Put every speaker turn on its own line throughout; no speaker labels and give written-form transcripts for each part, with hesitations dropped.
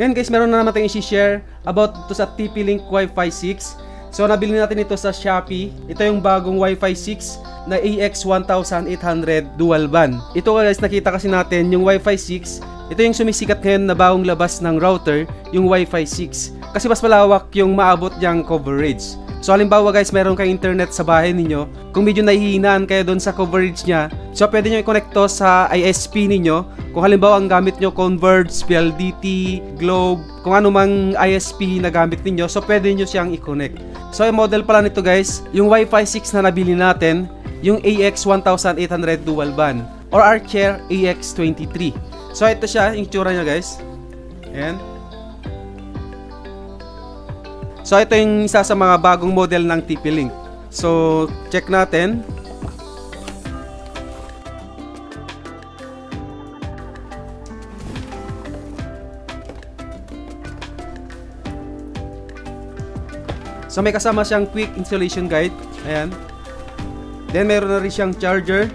Ngayon guys, meron na naman tayong i-share about ito sa TP-Link Wi-Fi 6. So nabili natin ito sa Shopee. Ito yung bagong Wi-Fi 6 na AX1800 dual band. Ito guys, nakita kasi natin yung Wi-Fi 6. Ito yung sumisikat ngayon na bagong labas ng router, yung Wi-Fi 6. Kasi mas malawak yung maabot niyang coverage. So halimbawa guys, meron kayong internet sa bahay ninyo, kung medyo nahihinaan kayo doon sa coverage niya, so pwede nyo i-connect to sa ISP ninyo. Kung halimbawa ang gamit nyo Converge, PLDT, Globe, kung ano mang ISP na gamit ninyo, so pwede nyo siyang i-connect. So yung model pala nito guys, yung Wi-Fi 6 na nabili natin, yung AX1800 dual band or Archer AX23. So ito siya, yung itsura niya guys. Ayan. So ito yung isa sa mga bagong model ng TP-Link. So check natin. So may kasama siyang quick installation guide. Ayan. Then meron na rin siyang charger.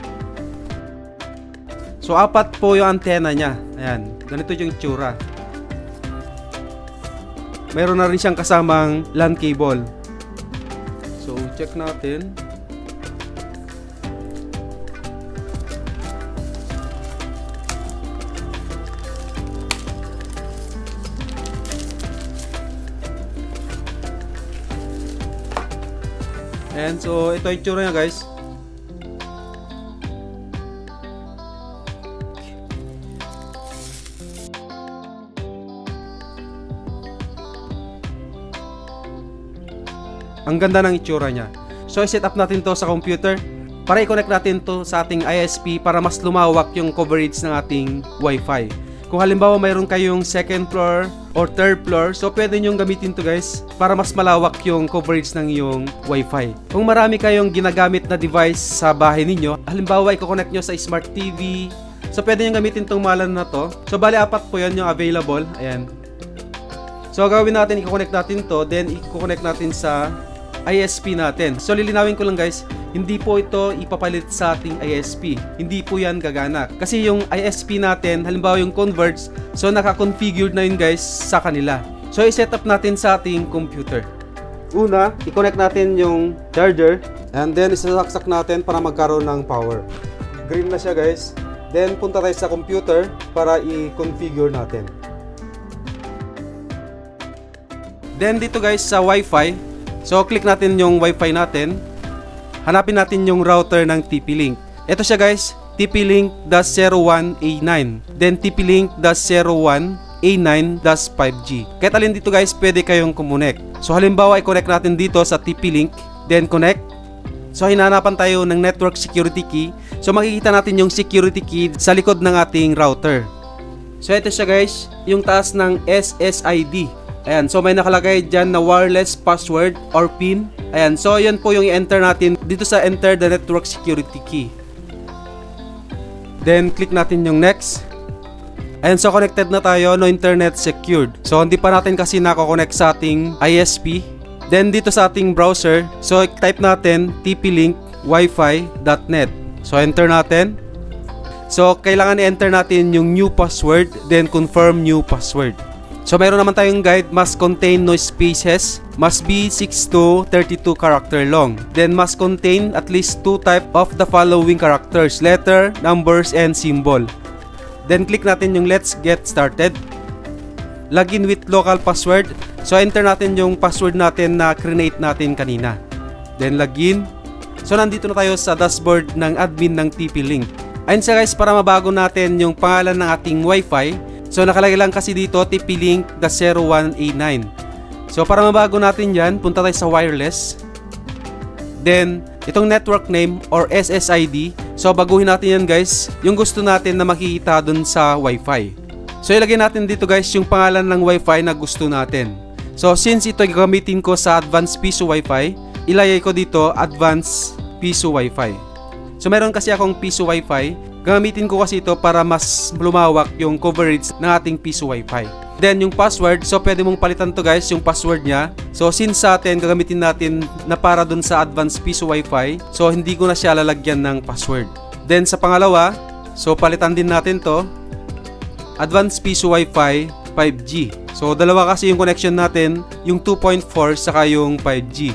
So 4 po yung antena niya. Ayan. Ganito yung itsura. Meron na rin siyang kasamang LAN cable. So check natin. And so ito yung itsura niya guys. Ang ganda ng itsura niya. So i-set up natin to sa computer para i-connect natin to sa ating ISP para mas lumawak yung coverage ng ating Wi-Fi. Kung halimbawa mayroon kayong second floor or third floor, so pwede nyong gamitin to guys para mas malawak yung coverage ng iyong Wi-Fi. Kung marami kayong ginagamit na device sa bahay ninyo, halimbawa i-connect nyo sa Smart TV, so pwede nyong gamitin tong malan na to. So bali 4 po yan yung available. Ayan. So gawin natin, i-connect natin to, then i-connect natin sa ISP natin. So lilinawin ko lang guys, hindi po ito ipapalit sa ating ISP. Hindi po yan gagana. Kasi yung ISP natin, halimbawa yung Converge, so naka-configured na yun guys sa kanila. So i-set up natin sa ating computer. Una, i-connect natin yung charger and then isasaksak natin para magkaroon ng power. Green na siya guys. Then punta tayo sa computer para i-configure natin. Then dito guys sa Wi-Fi, so click natin yung Wi-Fi natin. Hanapin natin yung router ng TP-Link. Ito siya guys, TP-Link-01A9. Then TP-Link-01A9-5G. Kahit alin dito guys, pwede kayong kumonect. So halimbawa, i-connect natin dito sa TP-Link, then connect. So hinahanapan tayo ng network security key. So makikita natin yung security key sa likod ng ating router. So ito siya guys, yung taas ng SSID. Ayan, so may nakalagay dyan na wireless password or PIN. Ayan, so yan po yung i-enter natin dito sa enter the network security key. Then click natin yung next. Ayan, so connected na tayo, no internet secured. So hindi pa natin kasi nako-connect sa ating ISP. Then dito sa ating browser, so type natin tplinkwifi.net. So enter natin. So kailangan i-enter natin yung new password, then confirm new password. So mayroon naman tayong guide, must contain no spaces, must be 6 to 32 character long. Then must contain at least 2 type of the following characters, letter, numbers, and symbol. Then click natin yung let's get started. Login with local password. So enter natin yung password natin na create natin kanina. Then login. So nandito na tayo sa dashboard ng admin ng TP-Link. Ayun siya guys, para mabago natin yung pangalan ng ating Wi-Fi. So nakalagay lang kasi dito TP-Link-01A9. So para mabago natin yan, punta tayo sa wireless. Then itong network name or SSID, so baguhin natin yan guys, yung gusto natin na makikita dun sa Wi-Fi. So ilagay natin dito guys yung pangalan ng Wi-Fi na gusto natin. So since ito gagamitin ko sa Advanced Piso Wi-Fi, ilagay ko dito Advanced Piso Wi-Fi. So meron kasi akong Piso Wi-Fi. Gamitin ko kasi ito para mas lumawak yung coverage ng ating Piso Wi-Fi. Then yung password, so pwede mong palitan to guys, yung password niya. So since sa atin, gagamitin natin na para dun sa Advanced Piso Wi-Fi, so hindi ko na siya lalagyan ng password. Then sa pangalawa, so palitan din natin to, Advanced Piso Wi-Fi 5G. So dalawa kasi yung connection natin, yung 2.4 saka yung 5G.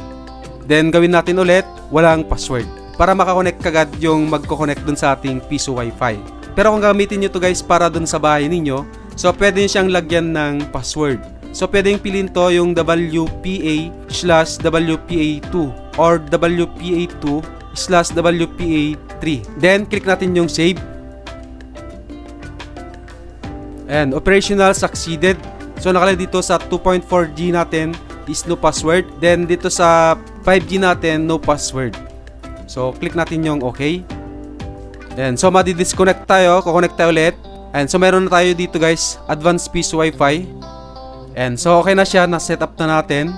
Then gawin natin ulit, walang password, para makakonect kagad yung magko-connect dun sa ating piso Wi-Fi. Pero kung gamitin nyo to guys para dun sa bahay ninyo, so pwede nyo siyang lagyan ng password. So pwedeng piliin to yung WPA/WPA2 or WPA2/WPA3. Then click natin yung save. And operational succeeded. So nakalagay dito sa 2.4G natin is no password. Then dito sa 5G natin no password. So click natin yung okay. And so madi-disconnect tayo, kukonect tayo ulit. And so meron na tayo dito guys, advanced piso Wi-Fi. And so okay na siya, na-set up na natin.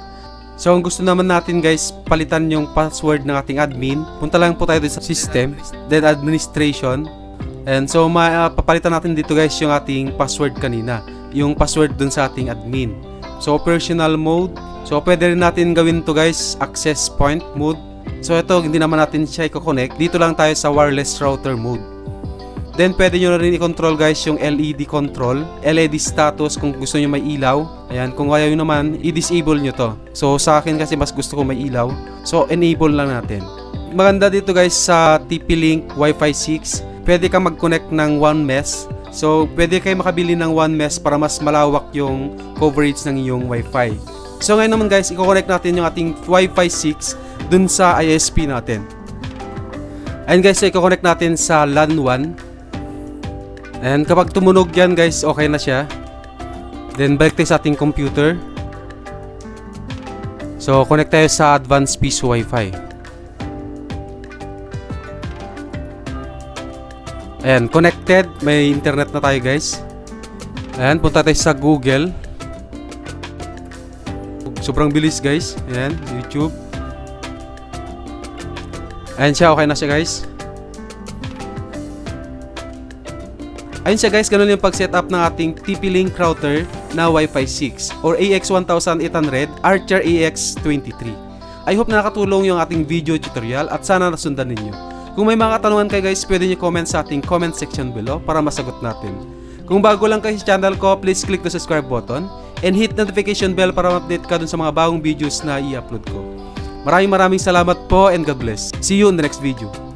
So kung gusto naman natin guys palitan yung password ng ating admin, punta lang po tayo dito sa system, then administration. And so papalitan natin dito guys yung ating password kanina, yung password dun sa ating admin. So operational mode, so pwede rin natin gawin to guys, access point mode. So ito hindi naman natin siya i-connect, dito lang tayo sa wireless router mode. Then pwede nyo na rin i-control guys yung LED control, LED status kung gusto nyo may ilaw. Ayan, kung ayaw nyo naman, i-disable nyo to. So sa akin kasi mas gusto ko may ilaw, so enable lang natin. Maganda dito guys sa TP-Link Wi-Fi 6, pwede kang mag-connect ng 1 mesh. So pwede kayo makabili ng 1 mesh para mas malawak yung coverage ng iyong Wi-Fi. So ngayon naman guys, i-connect natin yung ating Wi-Fi 6 dun sa ISP natin. Ayun guys, so i-connect natin sa LAN 1. And kapag tumunog yan guys, okay na siya. Then balik tayo sa ating computer. So connect tayo sa advanced piso Wi-Fi. Ayan, connected. May internet na tayo guys. Ayan, punta tayo sa Google. Sobrang bilis guys. Ayan, YouTube. Ayan siya, okay na siya guys. Ayun siya guys, ganun yung pag-setup ng ating TP-Link router na Wi-Fi 6 or AX1800 Archer AX23. I hope na nakatulong yung ating video tutorial at sana nasundan ninyo. Kung may mga katanungan kayo guys, pwede nyo comment sa ating comment section below para masagot natin. Kung bago lang kayo sa channel ko, please click the subscribe button and hit notification bell para ma-update ka dun sa mga bagong videos na i-upload ko. Maraming salamat po and God bless. See you in the next video.